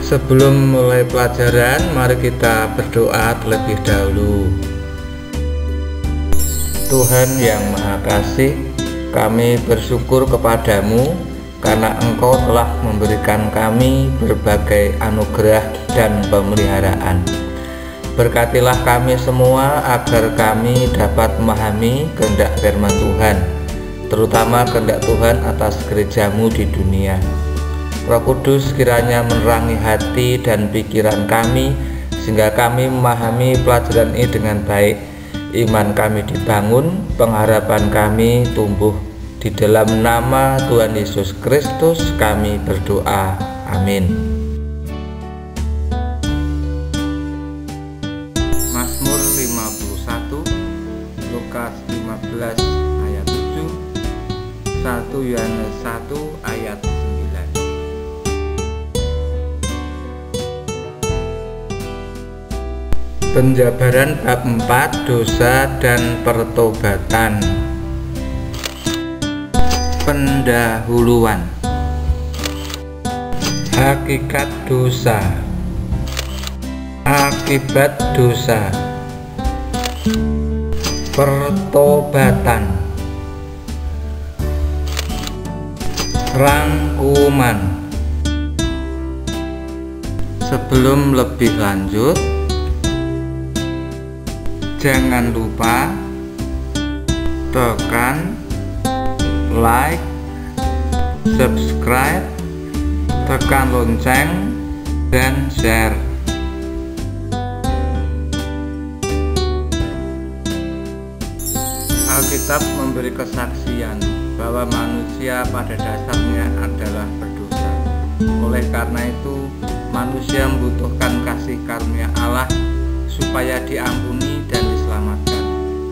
Sebelum mulai pelajaran, mari kita berdoa terlebih dahulu. Tuhan yang Maha Kasih, kami bersyukur kepadamu karena Engkau telah memberikan kami berbagai anugerah dan pemeliharaan. Berkatilah kami semua agar kami dapat memahami kehendak firman Tuhan, terutama kehendak Tuhan atas gerejamu di dunia. Roh Kudus kiranya menerangi hati dan pikiran kami, sehingga kami memahami pelajaran ini dengan baik. Iman kami dibangun, pengharapan kami tumbuh. Di dalam nama Tuhan Yesus Kristus kami berdoa. Amin. Mazmur 51, Lukas 15 ayat 7, 1 Yohanes 1 ayat 9. Penjabaran bab 4, dosa dan pertobatan. Pendahuluan. Hakikat dosa, akibat dosa, pertobatan, rangkuman. Sebelum lebih lanjut, jangan lupa tekan like, subscribe, tekan lonceng, dan share. Alkitab memberi kesaksian bahwa manusia pada dasarnya adalah berdosa. Oleh karena itu, manusia membutuhkan kasih karunia Allah supaya diampuni dan diselamatkan.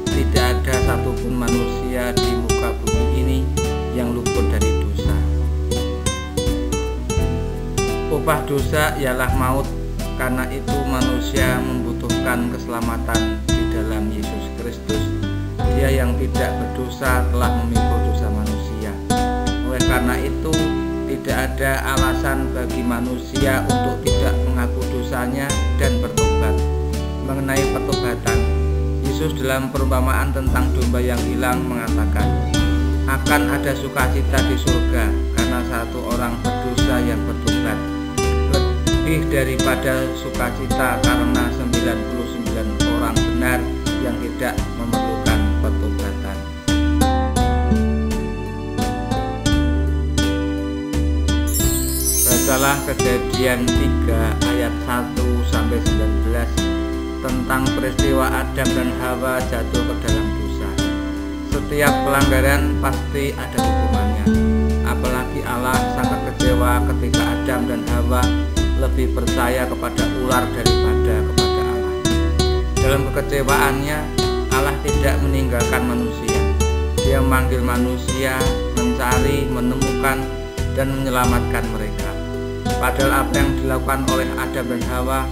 Tidak ada satupun manusia di muka bumi ini yang luput dari dosa. Upah dosa ialah maut. Karena itu manusia membutuhkan keselamatan di dalam Yesus Kristus. Dia yang tidak berdosa telah memikul dosa manusia. Oleh karena itu, tidak ada alasan bagi manusia untuk tidak mengaku dosanya dan bertobat. Mengenai pertobatan, Yesus dalam perumpamaan tentang domba yang hilang mengatakan, akan ada sukacita di surga karena satu orang berdosa yang bertobat, lebih daripada sukacita karena 99 orang benar yang tidak memerlukan pertobatan. Bacalah Kejadian 3 ayat 1-19 tentang peristiwa Adam dan Hawa jatuh ke dalam dosa. Setiap pelanggaran pasti ada hukumannya. Apalagi Allah sangat kecewa ketika Adam dan Hawa lebih percaya kepada ular daripada kepada Allah. Dalam kekecewaannya, Allah tidak meninggalkan manusia. Dia memanggil manusia, mencari, menemukan, dan menyelamatkan mereka. Padahal apa yang dilakukan oleh Adam dan Hawa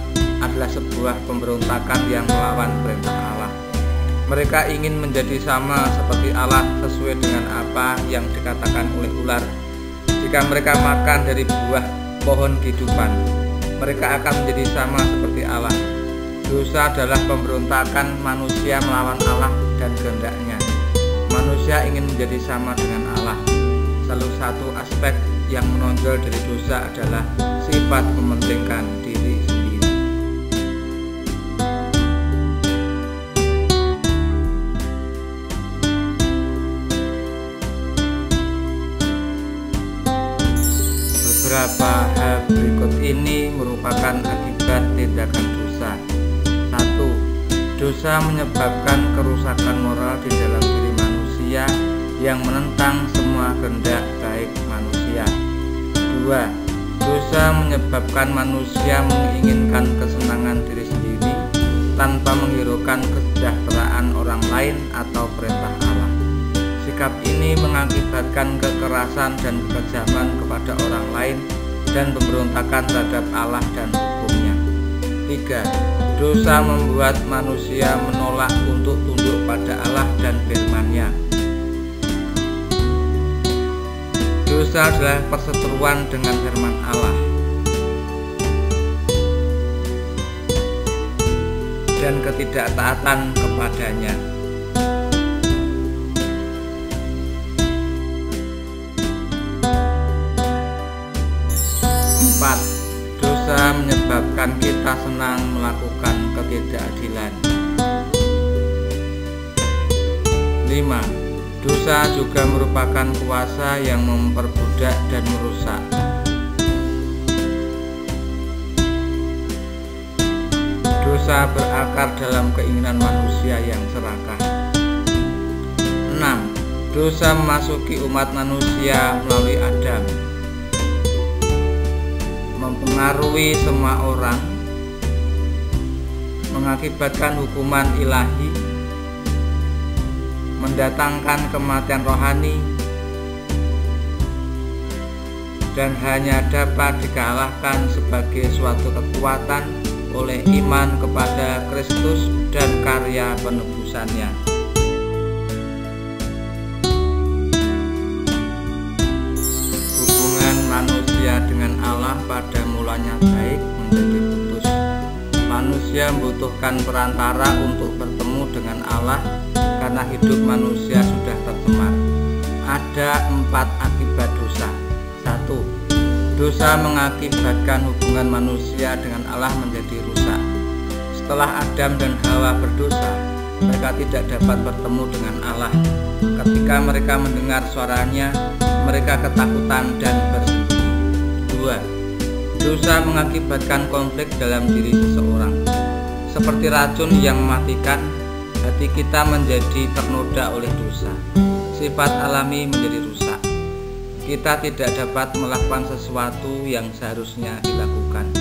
adalah sebuah pemberontakan yang melawan perintah Allah. Mereka ingin menjadi sama seperti Allah sesuai dengan apa yang dikatakan oleh ular. Jika mereka makan dari buah pohon kehidupan, mereka akan menjadi sama seperti Allah. Dosa adalah pemberontakan manusia melawan Allah dan kehendaknya. Manusia ingin menjadi sama dengan Allah. Salah satu aspek yang menonjol dari dosa adalah sifat mementingkan diri sendiri. Beberapa hal berikut ini merupakan akibat tindakan dosa. 1. Dosa menyebabkan kerusakan moral di dalam diri manusia yang menentang semua kehendak baik manusia. 2. Dosa menyebabkan manusia menginginkan kesenangan diri sendiri tanpa menghiraukan kesejahteraan orang lain atau perintah Allah. Sikap ini mengakibatkan kekerasan dan kekejaman kepada orang lain dan pemberontakan terhadap Allah dan hukumnya. 3. Dosa membuat manusia menolak untuk tunduk pada Allah dan firman-Nya. Dosa adalah perseteruan dengan firman Allah. ketidaktaatan kepadanya. 4. Dosa menyebabkan kita senang melakukan ketidakadilan. 5. Dosa juga merupakan kuasa yang memperbudak dan merusak. 6. Dosa berakar dalam keinginan manusia yang serakah. 6. Dosa memasuki umat manusia melalui Adam, mempengaruhi semua orang, mengakibatkan hukuman ilahi, mendatangkan kematian rohani, dan hanya dapat dikalahkan sebagai suatu kekuatan oleh iman kepada Kristus dan karya penebusannya. Hubungan manusia dengan Allah pada mulanya baik menjadi putus. Manusia membutuhkan perantara untuk bertemu dengan Allah karena hidup manusia sudah tercemar. Ada 4 akibat dosa. 1. Dosa mengakibatkan hubungan manusia dengan Allah menjadi rusak. Setelah Adam dan Hawa berdosa, mereka tidak dapat bertemu dengan Allah. Ketika mereka mendengar suaranya, mereka ketakutan dan bersembunyi. 2. Dosa mengakibatkan konflik dalam diri seseorang. Seperti racun yang mematikan, hati kita menjadi ternoda oleh dosa. Sifat alami menjadi rusak. Kita tidak dapat melakukan sesuatu yang seharusnya dilakukan.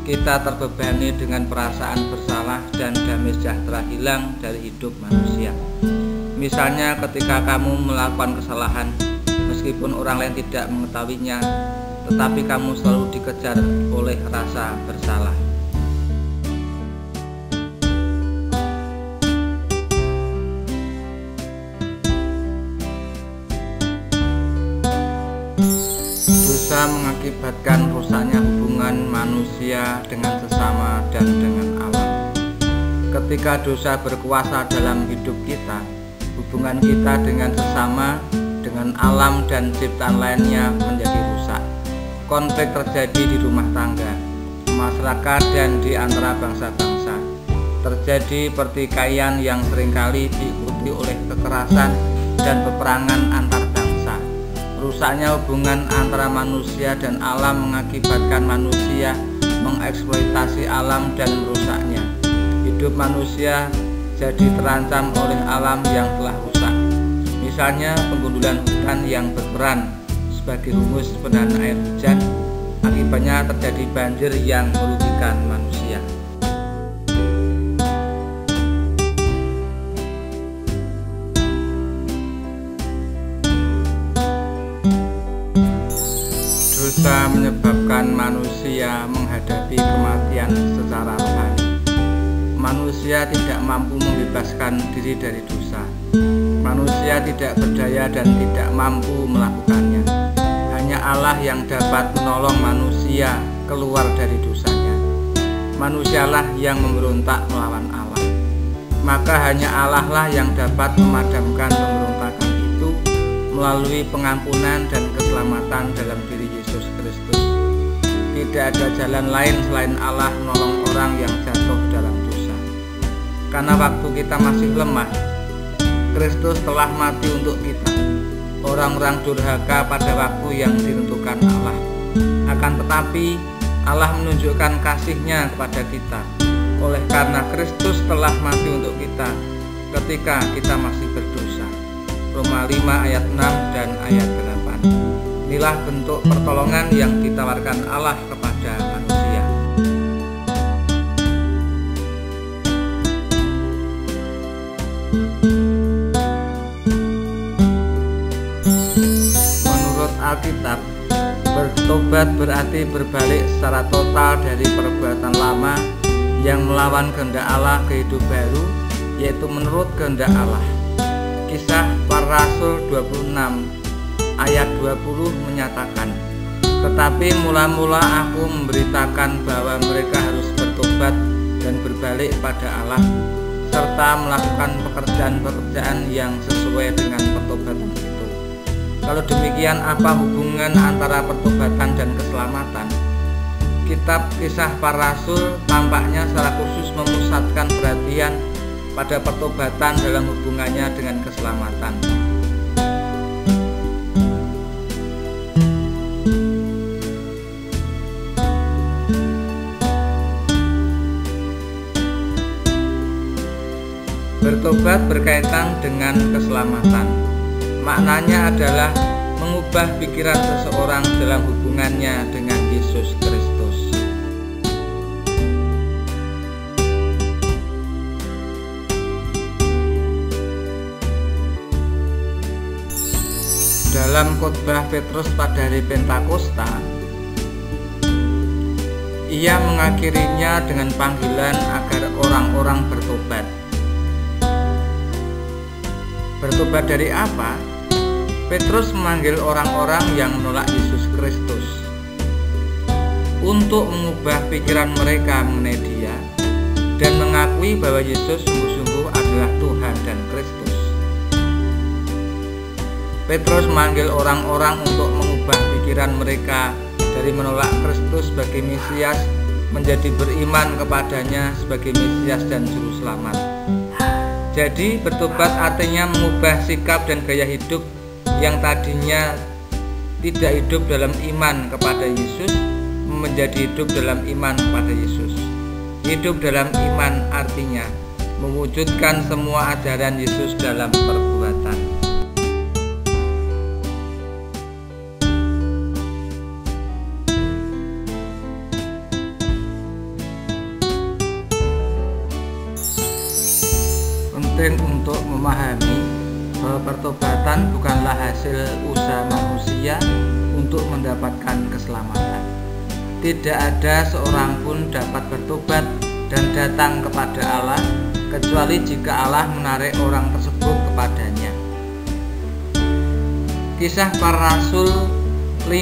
Kita terbebani dengan perasaan bersalah dan damai sejahtera hilang dari hidup manusia. Misalnya ketika kamu melakukan kesalahan, meskipun orang lain tidak mengetahuinya, tetapi kamu selalu dikejar oleh rasa bersalah. Dosa mengakibatkan rusaknya hubungan manusia dengan sesama dan dengan alam. Ketika dosa berkuasa dalam hidup kita, hubungan kita dengan sesama, dengan alam dan ciptaan lainnya menjadi rusak. Konflik terjadi di rumah tangga, masyarakat, dan di antara bangsa-bangsa. Terjadi pertikaian yang seringkali diikuti oleh kekerasan dan peperangan antar bangsa. Rusaknya hubungan antara manusia dan alam mengakibatkan manusia mengeksploitasi alam dan merusaknya. Hidup manusia jadi terancam oleh alam yang telah rusak. Misalnya penggundulan hutan yang berperan sebagai rumus penahan air hujan, akibatnya terjadi banjir yang merugikan manusia. Dosa menyebabkan manusia menghadapi kematian secara rohani. Manusia tidak mampu membebaskan diri dari dosa. Manusia tidak berdaya dan tidak mampu melakukannya. Hanya Allah yang dapat menolong manusia keluar dari dosanya. Manusialah yang memberontak melawan Allah. Maka hanya Allah lah yang dapat memadamkan pemberontakan itu melalui pengampunan dan keselamatan dalam diri Yesus Kristus. Tidak ada jalan lain selain Allah menolong orang yang jatuh dalam dosa. Karena waktu kita masih lemah, Kristus telah mati untuk kita, orang-orang durhaka pada waktu yang ditentukan Allah. Akan tetapi Allah menunjukkan kasih-Nya kepada kita oleh karena Kristus telah mati untuk kita ketika kita masih berdosa. Roma 5 ayat 6 dan ayat 8. Inilah bentuk pertolongan yang ditawarkan Allah kepada manusia. Menurut Alkitab, bertobat berarti berbalik secara total dari perbuatan lama yang melawan kehendak Allah ke hidup baru, yaitu menurut kehendak Allah. Kisah Para Rasul 26 ayat 20 menyatakan, "Tetapi mula-mula aku memberitakan bahwa mereka harus bertobat dan berbalik pada Allah, serta melakukan pekerjaan-pekerjaan yang sesuai dengan pertobatan itu. Kalau demikian, apa hubungan antara pertobatan dan keselamatan? Kitab Kisah Para Rasul tampaknya secara khusus memusatkan perhatian pada pertobatan dalam hubungannya dengan keselamatan. Bertobat berkaitan dengan keselamatan. Maknanya adalah mengubah pikiran seseorang dalam hubungannya dengan Yesus Kristus. Dalam khotbah Petrus pada hari Pentakosta, ia mengakhirinya dengan panggilan agar orang-orang bertobat. Bertobat dari apa? Petrus memanggil orang-orang yang menolak Yesus Kristus untuk mengubah pikiran mereka mengenai Dia dan mengakui bahwa Yesus sungguh-sungguh adalah Tuhan dan Kristus. Petrus memanggil orang-orang untuk mengubah pikiran mereka dari menolak Kristus sebagai Mesias menjadi beriman kepadanya sebagai Mesias dan Juru Selamat. Jadi bertobat artinya mengubah sikap dan gaya hidup yang tadinya tidak hidup dalam iman kepada Yesus menjadi hidup dalam iman kepada Yesus. Hidup dalam iman artinya mewujudkan semua ajaran Yesus dalam perbuatan. Penting untuk memahami bahwa pertobatan bukanlah hasil usaha manusia untuk mendapatkan keselamatan. Tidak ada seorang pun dapat bertobat dan datang kepada Allah kecuali jika Allah menarik orang tersebut kepadanya. Kisah Para Rasul 5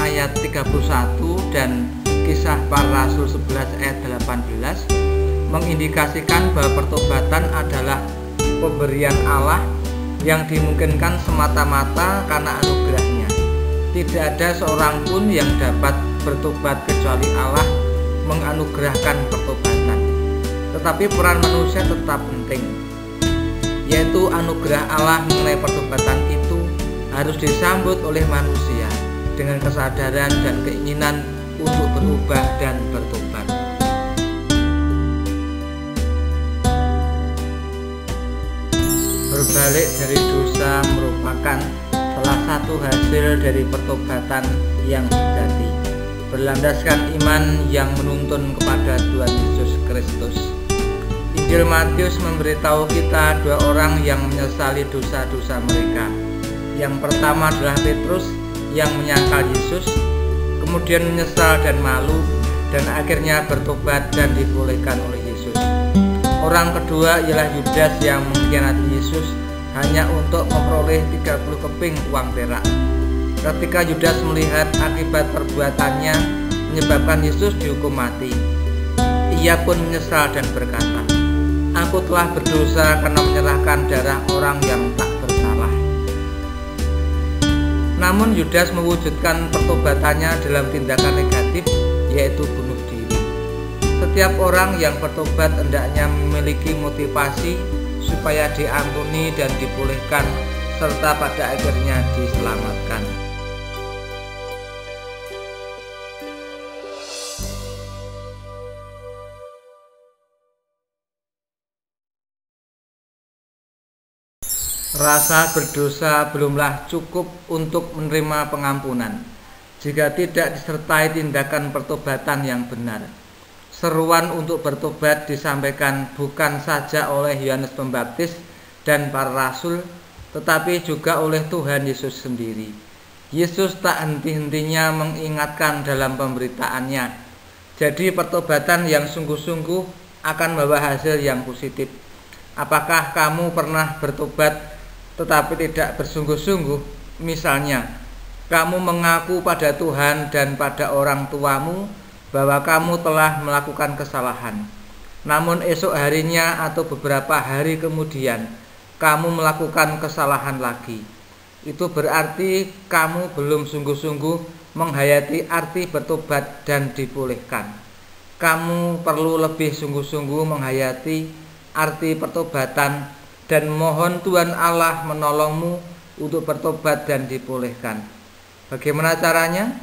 ayat 31 dan Kisah Para Rasul 11 ayat 18 mengindikasikan bahwa pertobatan adalah pemberian Allah yang dimungkinkan semata-mata karena anugerahnya. Tidak ada seorang pun yang dapat bertobat kecuali Allah menganugerahkan pertobatan. Tetapi peran manusia tetap penting, yaitu anugerah Allah mengenai pertobatan itu harus disambut oleh manusia dengan kesadaran dan keinginan untuk berubah dan bertobat. Berbalik dari dosa merupakan salah satu hasil dari pertobatan yang sejati, berlandaskan iman yang menuntun kepada Tuhan Yesus Kristus. Injil Matius memberitahu kita dua orang yang menyesali dosa-dosa mereka. Yang pertama adalah Petrus yang menyangkal Yesus, kemudian menyesal dan malu, dan akhirnya bertobat dan dibolehkan oleh Yesus. Orang kedua ialah Yudas yang mengkhianati Yesus hanya untuk memperoleh 30 keping uang perak. Ketika Yudas melihat akibat perbuatannya menyebabkan Yesus dihukum mati, ia pun menyesal dan berkata, "Aku telah berdosa karena menyerahkan darah orang yang tak bersalah." Namun Yudas mewujudkan pertobatannya dalam tindakan negatif, yaitu bunuh diri. Setiap orang yang bertobat hendaknya memiliki motivasi supaya diampuni dan dipulihkan, serta pada akhirnya diselamatkan. Rasa berdosa belumlah cukup untuk menerima pengampunan jika tidak disertai tindakan pertobatan yang benar. Seruan untuk bertobat disampaikan bukan saja oleh Yohanes Pembaptis dan para rasul, tetapi juga oleh Tuhan Yesus sendiri. Yesus tak henti-hentinya mengingatkan dalam pemberitaannya. Jadi pertobatan yang sungguh-sungguh akan membawa hasil yang positif. Apakah kamu pernah bertobat tetapi tidak bersungguh-sungguh? Misalnya, kamu mengaku pada Tuhan dan pada orang tuamu bahwa kamu telah melakukan kesalahan. namun esok harinya atau beberapa hari kemudian kamu melakukan kesalahan lagi, itu berarti kamu belum sungguh-sungguh menghayati arti bertobat dan dipulihkan. Kamu perlu lebih sungguh-sungguh menghayati arti pertobatan dan mohon Tuhan Allah menolongmu untuk bertobat dan dipulihkan. Bagaimana caranya?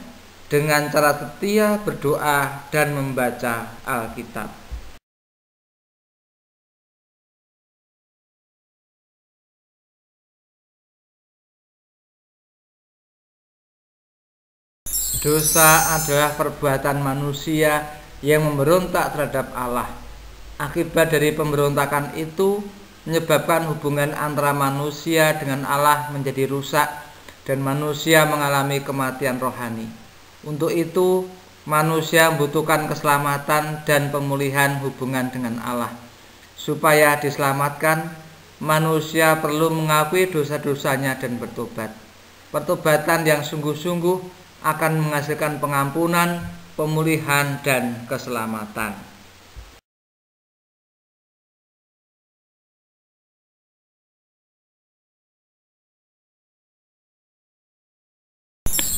Dengan cara setia berdoa dan membaca Alkitab. Dosa adalah perbuatan manusia yang memberontak terhadap Allah. Akibat dari pemberontakan itu menyebabkan hubungan antara manusia dengan Allah menjadi rusak dan manusia mengalami kematian rohani. Untuk itu, manusia membutuhkan keselamatan dan pemulihan hubungan dengan Allah. Supaya diselamatkan, manusia perlu mengakui dosa-dosanya dan bertobat. Pertobatan yang sungguh-sungguh akan menghasilkan pengampunan, pemulihan, dan keselamatan.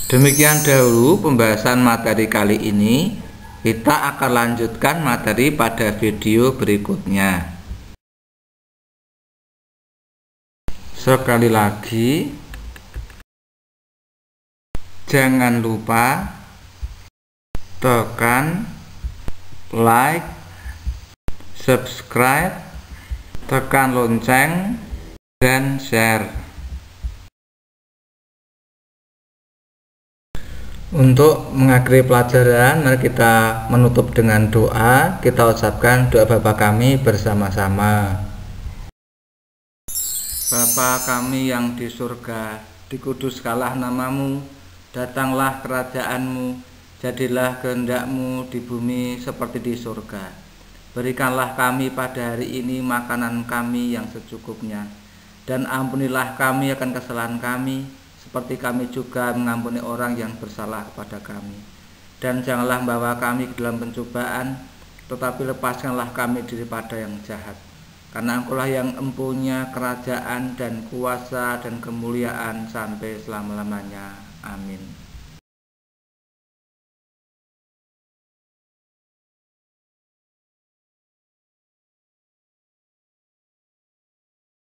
Demikian dahulu pembahasan materi kali ini. Kita akan lanjutkan materi pada video berikutnya. Sekali lagi, jangan lupa tekan like, subscribe, tekan lonceng, dan share. Untuk mengakhiri pelajaran, mari kita menutup dengan doa. Kita ucapkan doa Bapa kami bersama-sama. Bapa kami yang di surga, dikuduskanlah namamu, datanglah kerajaanmu, jadilah kehendak-Mu di bumi seperti di surga. Berikanlah kami pada hari ini makanan kami yang secukupnya, dan ampunilah kami akan kesalahan kami, seperti kami juga mengampuni orang yang bersalah kepada kami. Dan janganlah membawa kami ke dalam pencobaan, tetapi lepaskanlah kami daripada yang jahat. Karena Engkau-lah yang empunya kerajaan dan kuasa dan kemuliaan sampai selama-lamanya. Amin.